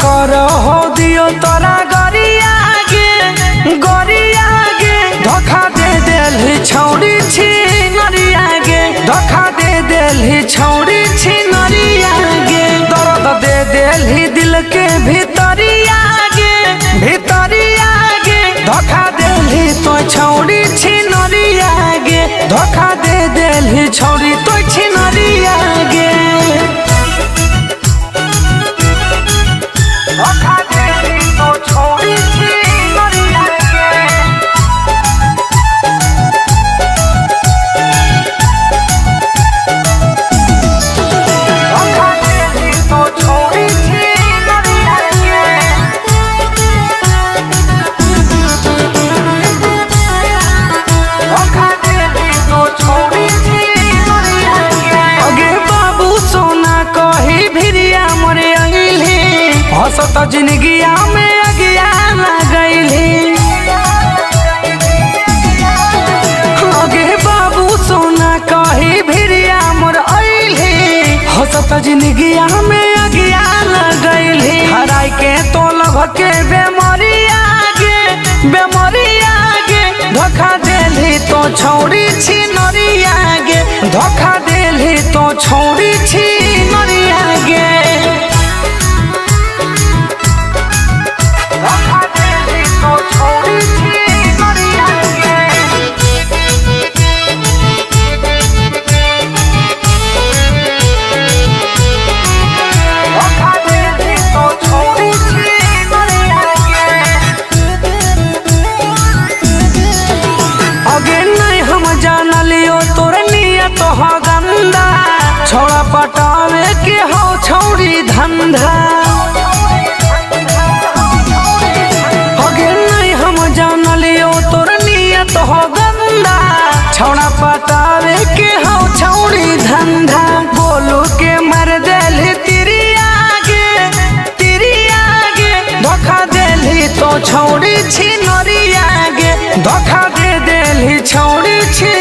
कर हो दियो तोरा गरिया गे धोखा दे देलही छौड़ी छी नरिया गे धोखा दे देलही छौड़ी छी नरिया गे दर्द दे देलही दिल के भीतरिया गे धोखा देलही तो छौड़ी छी नरिया गे धोखा दे देलही छौड़ी तो छी नरिया गे धोखा देलही तो छौड़ी छी नरिया गे धोखा देलही तो छौड़ी छी नरिया गे धोखा देलही तो छौड़ी छी नरिया गे अगे बाबू सोना कही भिरिया मोरे अइली हसत जिंदगिया में अगिया लगैली अगे बाबू सोना कही भिरिया मोर अइली हसत जिंदगिया में अगिया लगैली हराई के तो लभ के बेमरिया गे धोखा देलही तो छौड़ी छी नरिया गे धोखा देलही तो छौड़ी छी नरिया गे धोखा देलही तो छौड़ी छी नरिया गे धोखा देलही तो छौड़ी छी नरिया गे अगे नहीं हम जानलियो तोर नियत हो गंदा छोड़ा पटावे के हो छौड़ी धंधा अगे नहीं हम जानलियो तोर नियत हो गंदा छोड़ा पटावे के हो छौड़ी धंधा बोलू के मर देलही तिरिया गे धोखा देलही तो छौड़ी छी नरिया गे धोखा दे देलही छौड़ी छी